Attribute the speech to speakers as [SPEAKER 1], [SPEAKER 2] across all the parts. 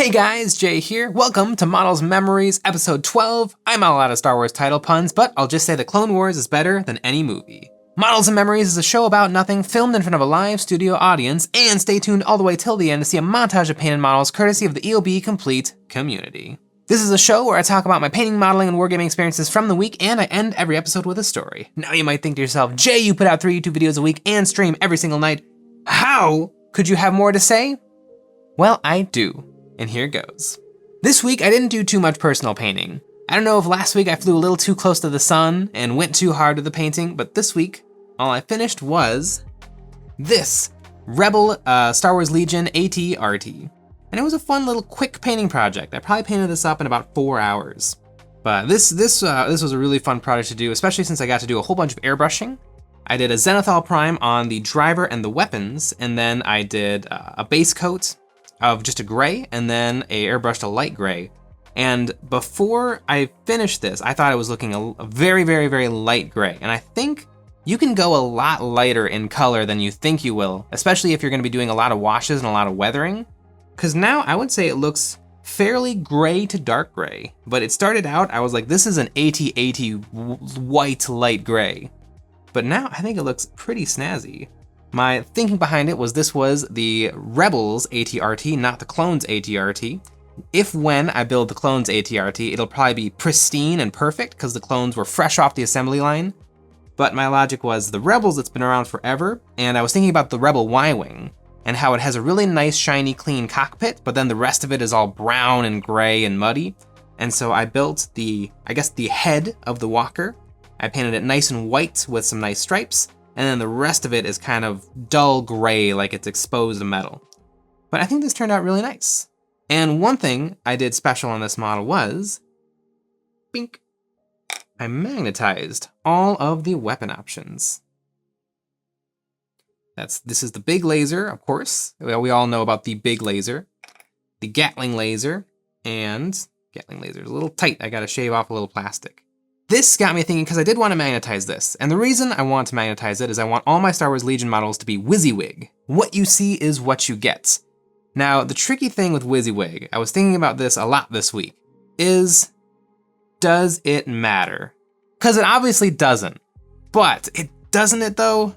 [SPEAKER 1] Hey guys, Jay here. Welcome to Models Memories, episode 12. I'm all out of Star Wars title puns, but I'll just say that Clone Wars is better than any movie. Models and Memories is a show about nothing, filmed in front of a live studio audience, and stay tuned all the way till the end to see a montage of painted models courtesy of the EOB Complete community. This is a show where I talk about my painting, modeling, and wargaming experiences from the week, and I end every episode with a story. Now you might think to yourself, Jay, you put out 3 YouTube videos a week and stream every single night. How could you have more to say? Well, I do. And here goes. This week, I didn't do too much personal painting. I don't know if last week I flew a little too close to the sun and went too hard with the painting, but this week, all I finished was this Rebel Star Wars Legion AT-RT. And it was a fun little quick painting project. I probably painted this up in about 4 hours. But this was a really fun project to do, especially since I got to do a whole bunch of airbrushing. I did a Zenithal Prime on the driver and the weapons, and then I did a base coat of just a gray, and then I airbrushed a light gray. And before I finished this, I thought it was looking a very, very, very light gray. And I think you can go a lot lighter in color than you think you will, especially if you're gonna be doing a lot of washes and a lot of weathering. Because now I would say it looks fairly gray to dark gray. But it started out, I was like, this is an AT-AT white light gray. But now I think it looks pretty snazzy. My thinking behind it was this was the Rebels AT-RT, not the Clones AT-RT. If when I build the Clones AT-RT, it'll probably be pristine and perfect because the clones were fresh off the assembly line. But my logic was the Rebels, it's been around forever, and I was thinking about the Rebel Y-Wing and how it has a really nice, shiny, clean cockpit, but then the rest of it is all brown and gray and muddy. And so I built the head of the walker. I painted it nice and white with some nice stripes, and then the rest of it is kind of dull gray, like it's exposed metal. But I think this turned out really nice. And one thing I did special on this model was, bink, I magnetized all of the weapon options. This is the big laser, of course. We all know about the big laser, the Gatling laser, and Gatling laser is a little tight. I gotta shave off a little plastic. This got me thinking because I did want to magnetize this. And the reason I want to magnetize it is I want all my Star Wars Legion models to be WYSIWYG. What you see is what you get. Now, the tricky thing with WYSIWYG, I was thinking about this a lot this week, is does it matter? Because it obviously doesn't. But doesn't it though?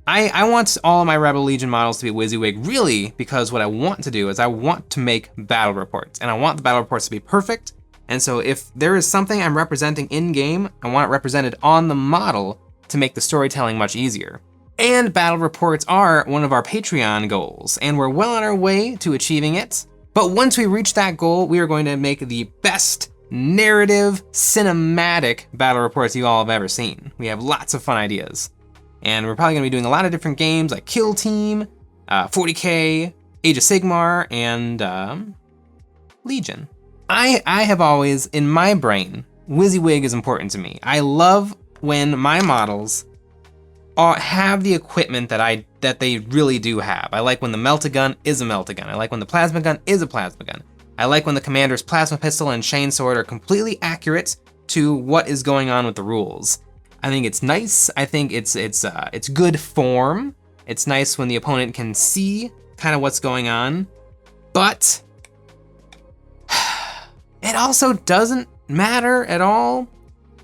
[SPEAKER 1] I want all of my Rebel Legion models to be WYSIWYG really because what I want to do is I want to make battle reports. And I want the battle reports to be perfect. And so if there is something I'm representing in-game, I want it represented on the model to make the storytelling much easier. And battle reports are one of our Patreon goals, and we're well on our way to achieving it. But once we reach that goal, we are going to make the best narrative, cinematic battle reports you all have ever seen. We have lots of fun ideas. And we're probably gonna be doing a lot of different games like Kill Team, 40K, Age of Sigmar, and Legion. I have always, in my brain, WYSIWYG is important to me. I love when my models have the equipment that they really do have. I like when the melt-a-gun is a melt-a-gun. I like when the plasma gun is a plasma gun. I like when the commander's plasma pistol and chainsword are completely accurate to what is going on with the rules. I think it's nice. I think it's good form. It's nice when the opponent can see kind of what's going on, but it also doesn't matter at all.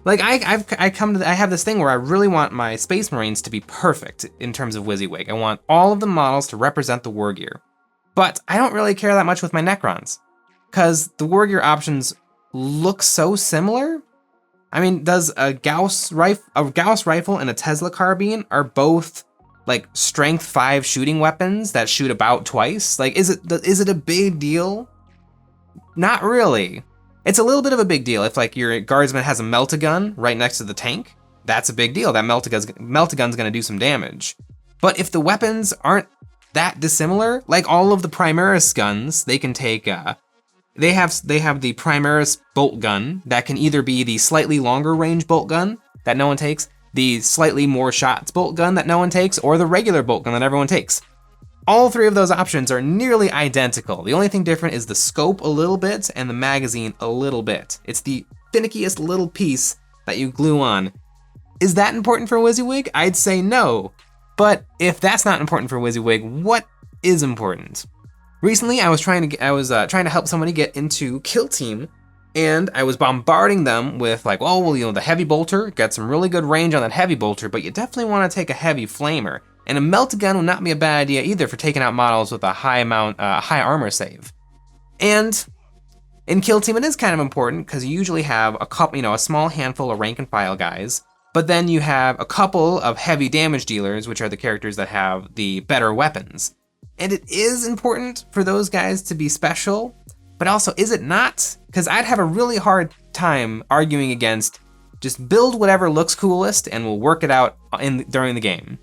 [SPEAKER 1] Like I have this thing where I really want my Space Marines to be perfect in terms of WYSIWYG. I want all of the models to represent the war gear. But I don't really care that much with my Necrons, because the war gear options look so similar. I mean, does a Gauss rifle and a Tesla carbine are both like strength 5 shooting weapons that shoot about twice? Like, is it a big deal? Not really. It's a little bit of a big deal if like your guardsman has a melt-a-gun right next to the tank. That's a big deal. That melt-a-gun's gonna do some damage. But if the weapons aren't that dissimilar, like all of the Primaris guns, they can take, they have the Primaris bolt gun that can either be the slightly longer range bolt gun that no one takes, the slightly more shots bolt gun that no one takes, or the regular bolt gun that everyone takes. All 3 of those options are nearly identical. The only thing different is the scope a little bit and the magazine a little bit. It's the finickiest little piece that you glue on. Is that important for WYSIWYG? I'd say no. But if that's not important for WYSIWYG, what is important? Recently, I was trying to help somebody get into Kill Team, and I was bombarding them with like, oh, well, you know, the heavy bolter, got some really good range on that heavy bolter, but you definitely want to take a heavy flamer. And a melt gun would not be a bad idea either for taking out models with a high armor save. And in Kill Team, it is kind of important because you usually have a couple, you know, a small handful of rank and file guys, but then you have a couple of heavy damage dealers, which are the characters that have the better weapons. And it is important for those guys to be special, but also is it not? Because I'd have a really hard time arguing against just build whatever looks coolest and we'll work it out during the game.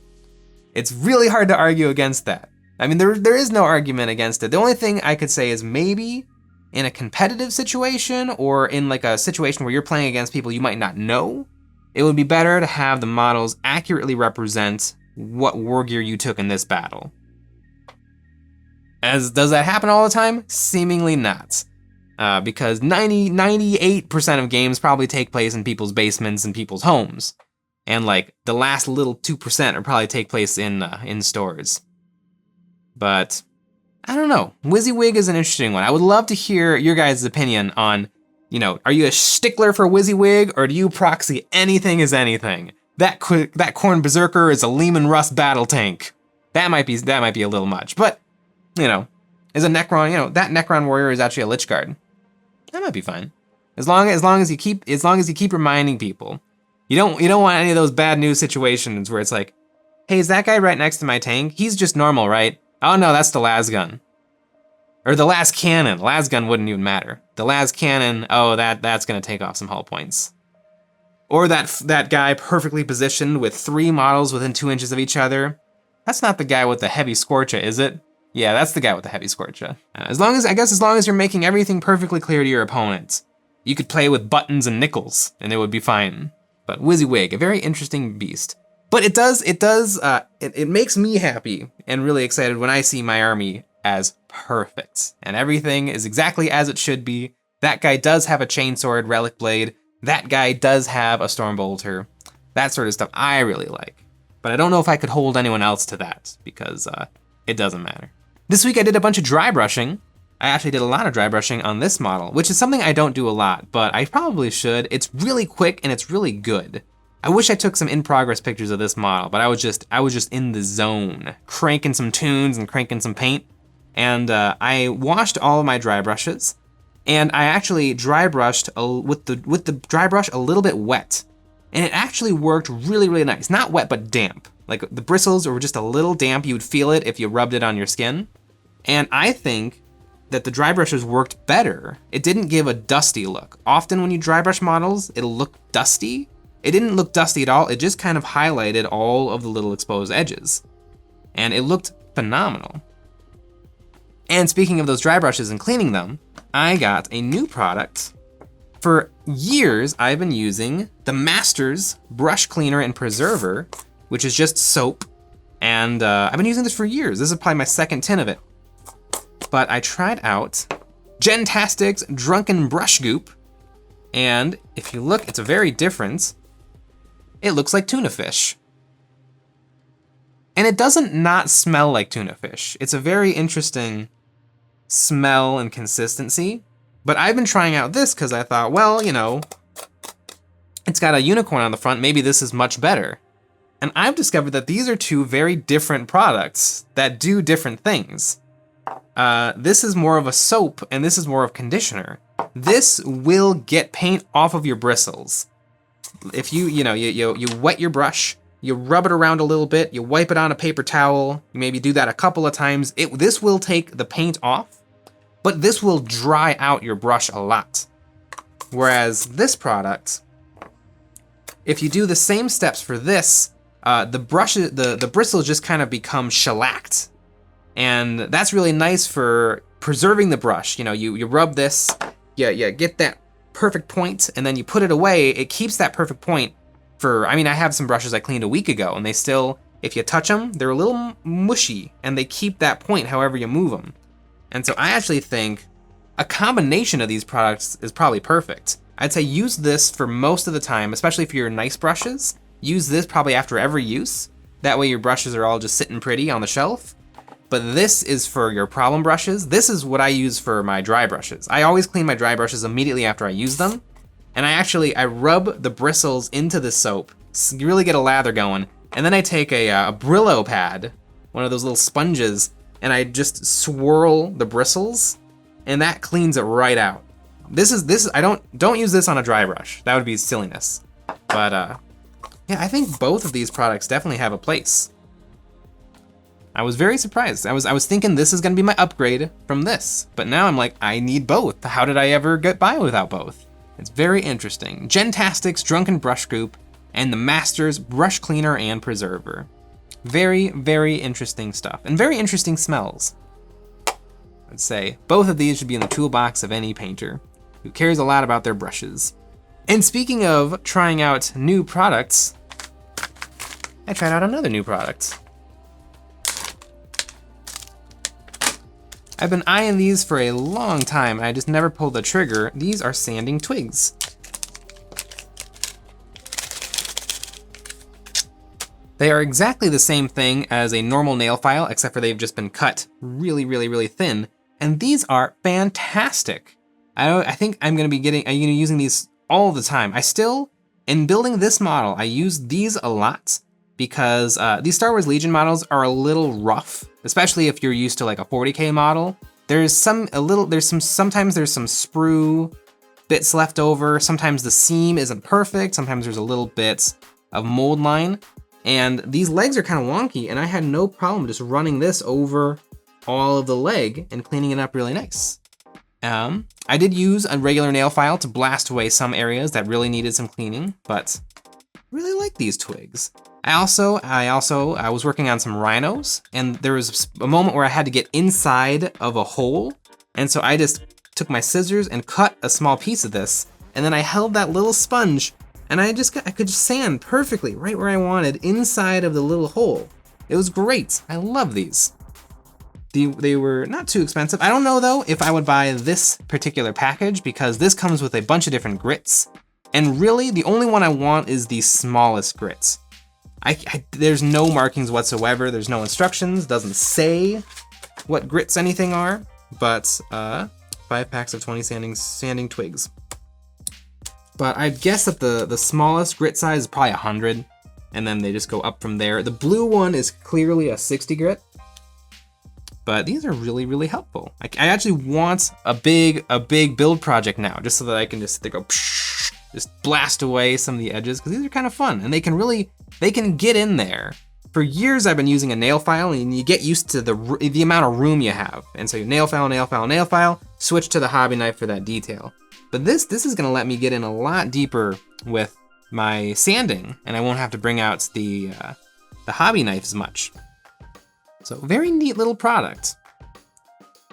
[SPEAKER 1] It's really hard to argue against that. I mean, there is no argument against it. The only thing I could say is maybe in a competitive situation or in like a situation where you're playing against people you might not know, it would be better to have the models accurately represent what war gear you took in this battle. Does that happen all the time? Seemingly not. Because 98% of games probably take place in people's basements and people's homes. And like the last little 2% would probably take place in stores. But I don't know. WYSIWYG is an interesting one. I would love to hear your guys' opinion on, you know, are you a stickler for WYSIWYG or do you proxy anything as anything? That Khorne Berserker is a Lehman Russ battle tank. That might be a little much, but you know, as a Necron, you know, that Necron warrior is actually a Lich Guard. That might be fine. As long as you keep reminding people. You don't want any of those bad news situations where it's like, hey, is that guy right next to my tank? He's just normal, right? Oh no, that's the las gun. Or the las cannon. Las gun wouldn't even matter. The las cannon, oh, that's gonna take off some hull points. Or that guy perfectly positioned with 3 models within 2 inches of each other. That's not the guy with the heavy scorcha, is it? Yeah, that's the guy with the heavy scorcha. As long as you're making everything perfectly clear to your opponent, you could play with buttons and nickels and it would be fine. But WYSIWYG, a very interesting beast. But it makes me happy and really excited when I see my army as perfect. And everything is exactly as it should be. That guy does have a chainsword relic blade. That guy does have a stormbolter. That sort of stuff I really like. But I don't know if I could hold anyone else to that because it doesn't matter. This week I did a bunch of dry brushing. I actually did a lot of dry brushing on this model, which is something I don't do a lot, but I probably should. It's really quick and it's really good. I wish I took some in-progress pictures of this model, but I was just in the zone, cranking some tunes and cranking some paint. And I washed all of my dry brushes, and I actually dry brushed with the dry brush a little bit wet. And it actually worked really, really nice. Not wet, but damp. Like the bristles were just a little damp. You would feel it if you rubbed it on your skin. And I think that the dry brushes worked better. It didn't give a dusty look. Often when you dry brush models, it'll look dusty. It didn't look dusty at all. It just kind of highlighted all of the little exposed edges. And it looked phenomenal. And speaking of those dry brushes and cleaning them, I got a new product. For years, I've been using the Masters Brush Cleaner and Preserver, which is just soap. And I've been using this for years. This is probably my second tin of it. But I tried out Gentastic's Drunken Brush Goop. And if you look, it's a very different. It looks like tuna fish. And it doesn't not smell like tuna fish. It's a very interesting smell and consistency. But I've been trying out this because I thought, well, you know, it's got a unicorn on the front. Maybe this is much better. And I've discovered that these are 2 very different products that do different things. This is more of a soap and this is more of conditioner. This will get paint off of your bristles. If you wet your brush, you rub it around a little bit, you wipe it on a paper towel, you maybe do that a couple of times. This will take the paint off, but this will dry out your brush a lot. Whereas this product, if you do the same steps for this, the bristles just kind of become shellacked. And that's really nice for preserving the brush. You know, you rub this, you get that perfect point, and then you put it away. It keeps that perfect point for, I mean, I have some brushes I cleaned a week ago, and they still, if you touch them, they're a little mushy, and they keep that point however you move them. And so I actually think a combination of these products is probably perfect. I'd say use this for most of the time, especially for your nice brushes. Use this probably after every use. That way your brushes are all just sitting pretty on the shelf. but this is for your problem brushes. This is what I use for my dry brushes. I always clean my dry brushes immediately after I use them. And I rub the bristles into the soap, so you really get a lather going. And then I take a Brillo pad, one of those little sponges, and I just swirl the bristles, and that cleans it right out. I don't use this on a dry brush. That would be silliness. But yeah, I think both of these products definitely have a place. I was very surprised. I was thinking this is gonna be my upgrade from this, but now I'm like, I need both. How did I ever get by without both? It's very interesting. Gentastic's Drunken Brush Group and the Master's Brush Cleaner and Preserver. Very, very interesting stuff and very interesting smells. I'd say both of these should be in the toolbox of any painter who cares a lot about their brushes. And speaking of trying out new products, I tried out another new product. I've been eyeing these for a long time and I just never pulled the trigger. These are sanding twigs. They are exactly the same thing as a normal nail file, except for they've just been cut really, really, really thin. And these are fantastic. I think I'm gonna be using these all the time. In building this model, I use these a lot because these Star Wars Legion models are a little rough, especially if you're used to like a 40K model. Sometimes there's some sprue bits left over. Sometimes the seam isn't perfect. Sometimes there's a little bit of mold line. And these legs are kind of wonky, and I had no problem just running this over all of the leg and cleaning it up really nice. I did use a regular nail file to blast away some areas that really needed some cleaning, but I really like these twigs. I was working on some rhinos, and there was a moment where I had to get inside of a hole, and so I just took my scissors and cut a small piece of this, and then I held that little sponge, and I could sand perfectly right where I wanted inside of the little hole. It was great. I love these. They were not too expensive. I don't know though if I would buy this particular package because this comes with a bunch of different grits, and really the only one I want is the smallest grits. There's no markings whatsoever. There's no instructions. Doesn't say what grits anything are. But 5 packs of 20 sanding twigs. But I guess that the smallest grit size is probably 100, and then they just go up from there. The blue one is clearly a 60 grit, but these are really, really helpful. I actually want a big build project now, just so that I can just go psh, just blast away some of the edges, because these are kind of fun, and they can get in there. For years I've been using a nail file, and you get used to the amount of room you have, and so you nail file, switch to the hobby knife for that detail. But this is gonna let me get in a lot deeper with my sanding, and I won't have to bring out the hobby knife as much. So very neat little product.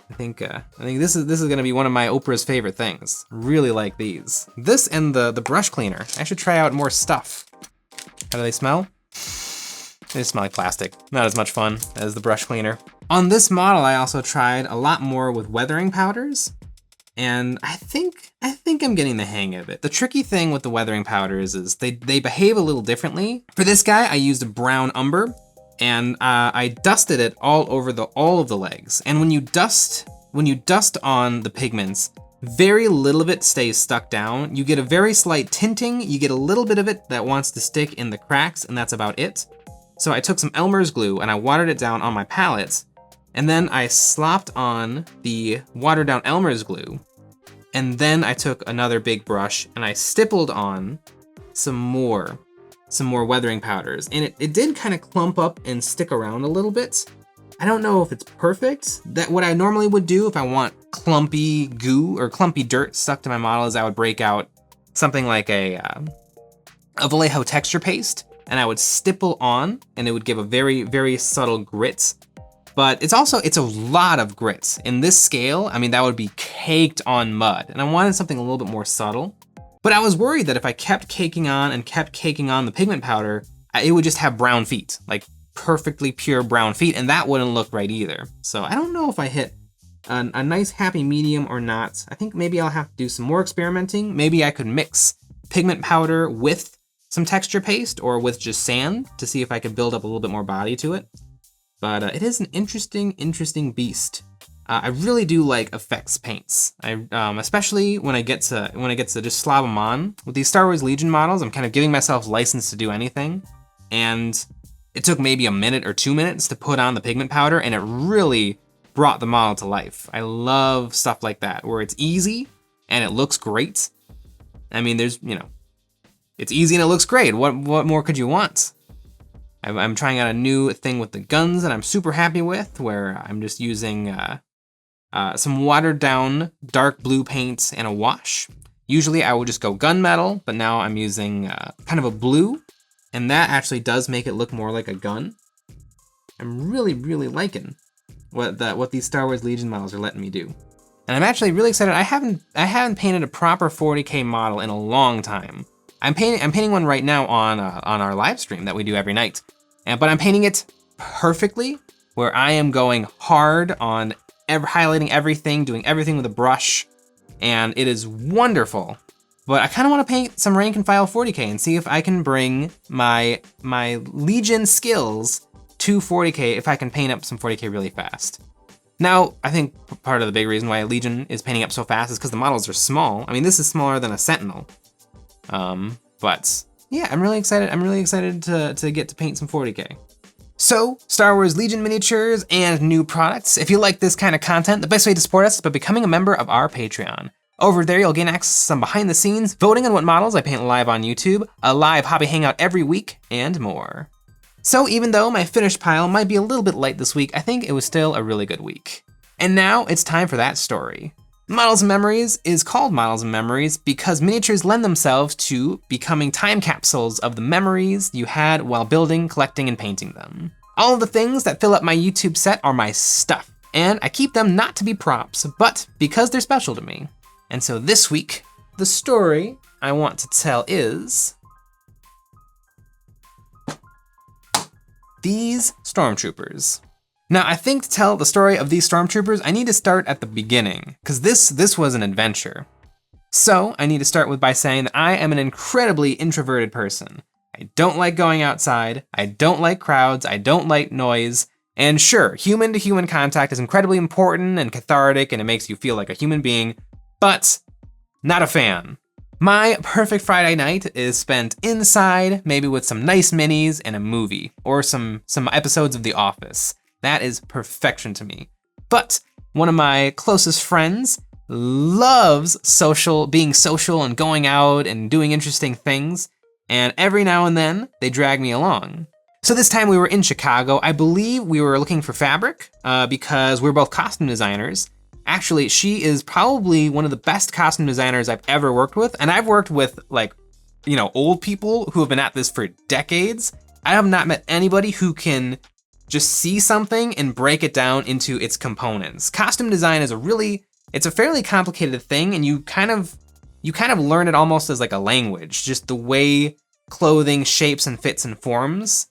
[SPEAKER 1] I think this is gonna be one of my Oprah's favorite things. Really like these. This and the brush cleaner. I should try out more stuff. How do they smell? They smell like plastic. Not as much fun as the brush cleaner. On this model, I also tried a lot more with weathering powders. And I think I'm getting the hang of it. The tricky thing with the weathering powders is they behave a little differently. For this guy, I used a brown umber, and I dusted it all over all of the legs. And when you dust on the pigments, very little of it stays stuck down. You get a very slight tinting. You get a little bit of it that wants to stick in the cracks, and that's about it. So I took some Elmer's glue and I watered it down on my palettes. And then I slopped on the watered down Elmer's glue. And then I took another big brush and I stippled on some more weathering powders. And it did kind of clump up and stick around a little bit. I don't know if it's perfect. What I normally would do if I want clumpy goo or clumpy dirt stuck to my model is I would break out something like a Vallejo texture paste, and I would stipple on, and it would give a very, very subtle grit. But it's a lot of grits. In this scale, I mean, that would be caked on mud, and I wanted something a little bit more subtle. But I was worried that if I kept caking on the pigment powder, it would just have brown feet, like perfectly pure brown feet, and that wouldn't look right either. So I don't know if I hit a nice happy medium or not. I think maybe I'll have to do some more experimenting. Maybe I could mix pigment powder with some texture paste or with just sand to see if I could build up a little bit more body to it. but it is an interesting beast. I really do like effects paints. Especially when I get to just slob them on. With these Star Wars Legion models, I'm kind of giving myself license to do anything. And it took maybe a minute or 2 minutes to put on the pigment powder, and it really brought the model to life. I love stuff like that, where it's easy and it looks great. I mean, it's easy and it looks great. What more could you want? I'm trying out a new thing with the guns that I'm super happy with, where I'm just using some watered down dark blue paint and a wash. Usually I would just go gunmetal, but now I'm using kind of a blue, and that actually does make it look more like a gun. I'm really liking what these Star Wars Legion models are letting me do. And I'm actually really excited. I haven't painted a proper 40K model in a long time. I'm painting one right now on our live stream that we do every night. But I'm painting it perfectly, where I am going hard on highlighting everything, doing everything with a brush, and it is wonderful. But I kind of want to paint some rank and file 40K and see if I can bring my Legion skills to 40K, if I can paint up some 40K really fast. Now, I think part of the big reason why Legion is painting up so fast is because the models are small. I mean, this is smaller than a Sentinel. But yeah, I'm really excited. I'm really excited to get to paint some 40K. So, Star Wars Legion miniatures and new products. If you like this kind of content, the best way to support us is by becoming a member of our Patreon. Over there, you'll gain access to some behind the scenes, voting on what models I paint live on YouTube, a live hobby hangout every week, and more. So even though my finished pile might be a little bit light this week, I think it was still a really good week. And now it's time for that story. Models and Memories is called Models and Memories because miniatures lend themselves to becoming time capsules of the memories you had while building, collecting, and painting them. All of the things that fill up my YouTube set are my stuff, and I keep them not to be props, but because they're special to me. And so this week, the story I want to tell is these Stormtroopers. Now, I think to tell the story of these Stormtroopers, I need to start at the beginning, because this was an adventure. So I need to start by saying that I am an incredibly introverted person. I don't like going outside, I don't like crowds, I don't like noise, and sure, human-to-human contact is incredibly important and cathartic, and it makes you feel like a human being, but not a fan. My perfect Friday night is spent inside, maybe with some nice minis and a movie, or some episodes of The Office. That is perfection to me. But one of my closest friends loves being social and going out and doing interesting things, and every now and then they drag me along. So this time we were in Chicago. I believe we were looking for fabric because we're both costume designers. Actually, she is probably one of the best costume designers I've ever worked with, and I've worked with old people who have been at this for decades. I have not met anybody who can just see something and break it down into its components. Costume design is it's a fairly complicated thing, and you kind of learn it almost as like a language, just the way clothing shapes and fits and forms.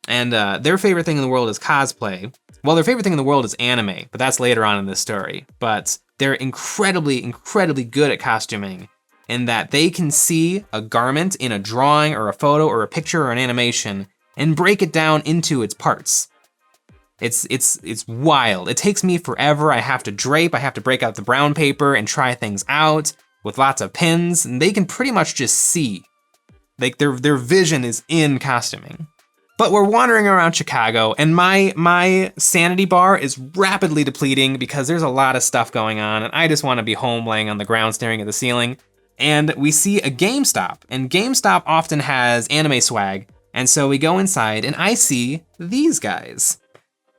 [SPEAKER 1] And their favorite thing in the world is cosplay. Well, their favorite thing in the world is anime, but that's later on in this story. But they're incredibly good at costuming in that they can see a garment in a drawing or a photo or a picture or an animation and break it down into its parts. It's wild. It takes me forever. I have to drape, I have to break out the brown paper and try things out with lots of pins, and they can pretty much just see. Like their vision is in costuming. But we're wandering around Chicago, and my sanity bar is rapidly depleting because there's a lot of stuff going on, and I just want to be home laying on the ground staring at the ceiling. And we see a GameStop, and GameStop often has anime swag, and so we go inside, and I see these guys.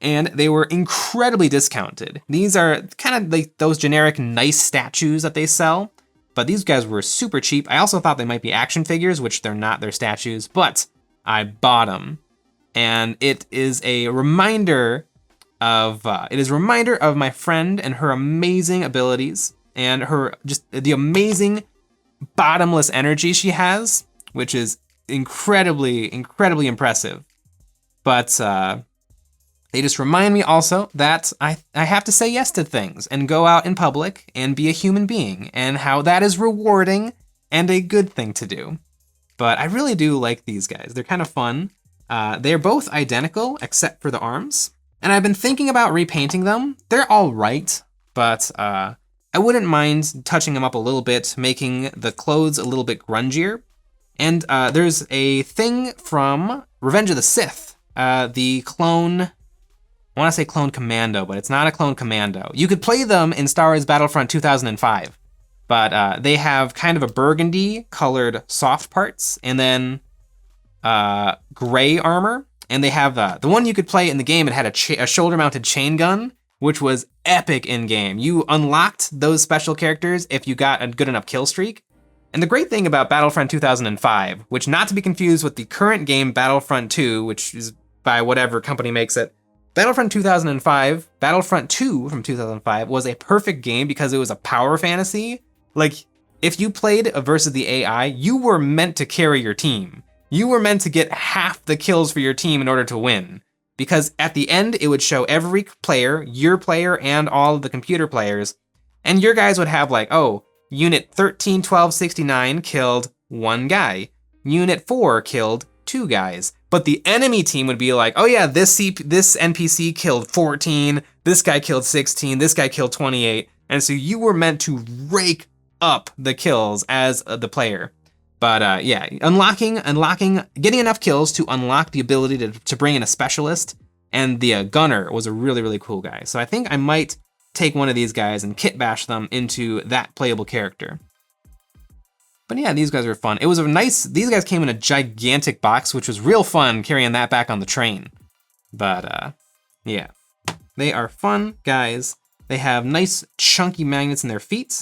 [SPEAKER 1] And they were incredibly discounted. These are kind of like those generic nice statues that they sell, but these guys were super cheap. I also thought they might be action figures, which they're not, they're statues, but I bought them. And it is a reminder of my friend and her amazing abilities and her just the amazing bottomless energy she has, which is incredibly impressive. But they just remind me also that I have to say yes to things and go out in public and be a human being, and how that is rewarding and a good thing to do. But I really do like these guys. They're kind of fun. They're both identical except for the arms. And I've been thinking about repainting them. They're all right, but I wouldn't mind touching them up a little bit, making the clothes a little bit grungier. And there's a thing from Revenge of the Sith, the clone, I wanna say clone commando, but it's not a clone commando. You could play them in Star Wars Battlefront 2005, but they have kind of a burgundy colored soft parts and then gray armor. And they have the one you could play in the game, it had a shoulder-mounted chain gun, which was epic in-game. You unlocked those special characters if you got a good enough kill streak. And the great thing about Battlefront 2005, which not to be confused with the current game Battlefront 2, which is by whatever company makes it, Battlefront 2005, Battlefront 2 from 2005 was a perfect game because it was a power fantasy. Like, if you played versus the AI, you were meant to carry your team. You were meant to get half the kills for your team in order to win. Because at the end, it would show every player, your player, and all of the computer players. And your guys would have like, oh, Unit 131269 killed 1 guy. Unit 4 killed 2 guys. But the enemy team would be like, oh yeah, this NPC killed 14, this guy killed 16, this guy killed 28. And so you were meant to rake up the kills as the player. But yeah, getting enough kills to unlock the ability to bring in a specialist, and the gunner was a really, really cool guy. So I think I might take one of these guys and kit bash them into that playable character. But yeah, these guys are fun. It was these guys came in a gigantic box, which was real fun carrying that back on the train. But yeah, they are fun guys. They have nice chunky magnets in their feet.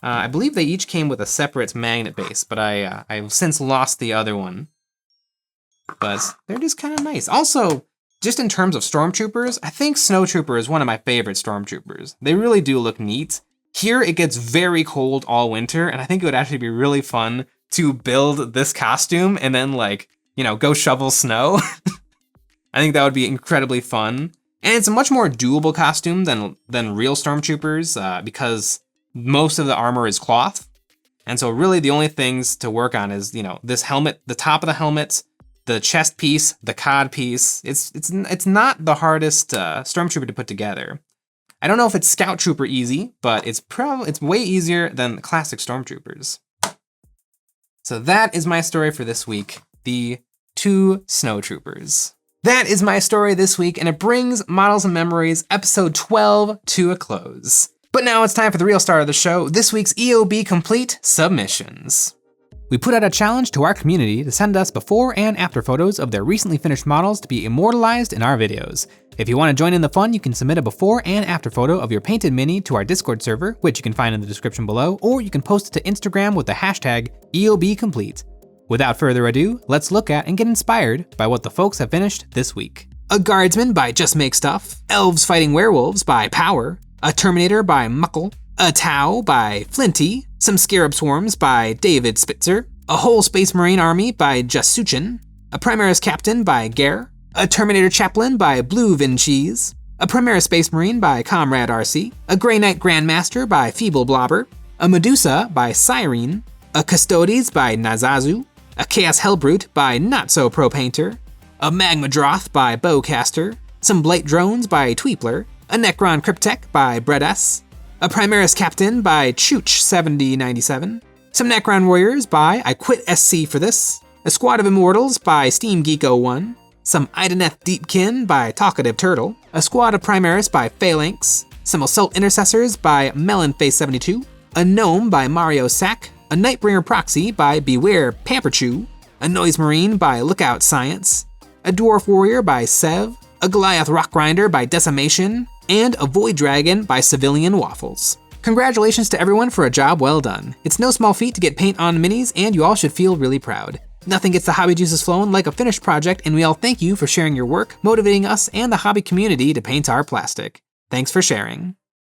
[SPEAKER 1] I believe they each came with a separate magnet base, but I've since lost the other one. But they're just kind of nice. Also, just in terms of stormtroopers, I think Snowtrooper is one of my favorite stormtroopers. They really do look neat. Here it gets very cold all winter, and I think it would actually be really fun to build this costume and then like, you know, go shovel snow. I think that would be incredibly fun. And it's a much more doable costume than real stormtroopers because most of the armor is cloth. And so really the only things to work on is, you know, this helmet, the top of the helmet, the chest piece, the cod piece. It's not the hardest stormtrooper to put together. I don't know if it's scout trooper easy, but it's way easier than the classic stormtroopers. So that is my story for this week, the 2 snowtroopers. That is my story this week, and it brings Models and Memories episode 12 to a close. But now it's time for the real star of the show, this week's EOB Complete submissions. We put out a challenge to our community to send us before and after photos of their recently finished models to be immortalized in our videos. If you want to join in the fun, you can submit a before and after photo of your painted mini to our Discord server, which you can find in the description below, or you can post it to Instagram with the hashtag EOBComplete. Without further ado, let's look at and get inspired by what the folks have finished this week. A Guardsman by Just Make Stuff, Elves Fighting Werewolves by Power, a Terminator by Muckle, a Tau by Flinty, some Scarab Swarms by David Spitzer, a whole Space Marine Army by Jasuchin, a Primaris Captain by Gare, a Terminator Chaplain by Blue Vincheese, a Primaris Space Marine by Comrade RC, a Grey Knight Grandmaster by Feeble Blobber, a Medusa by Cyrene, a Custodes by Nazazu, a Chaos Hellbrute by Not So Pro Painter, a Magma Droth by Bowcaster, some Blight Drones by Tweepler, a Necron Cryptek by Brett S, a Primaris Captain by Chooch7097, some Necron Warriors by I Quit SC for This, a Squad of Immortals by Steam Geek 01, some Ideneth Deepkin by Talkative Turtle, a Squad of Primaris by Phalanx, some Assault Intercessors by Melonface72, a Gnome by Mario Sack, a Nightbringer Proxy by Beware Pamperchew, a Noise Marine by Lookout Science, a Dwarf Warrior by Sev, a Goliath Rockgrinder by Decimation, and a Void Dragon by Civilian Waffles. Congratulations to everyone for a job well done. It's no small feat to get paint on minis, and you all should feel really proud. Nothing gets the hobby juices flowing like a finished project, and we all thank you for sharing your work, motivating us and the hobby community to paint our plastic. Thanks for sharing.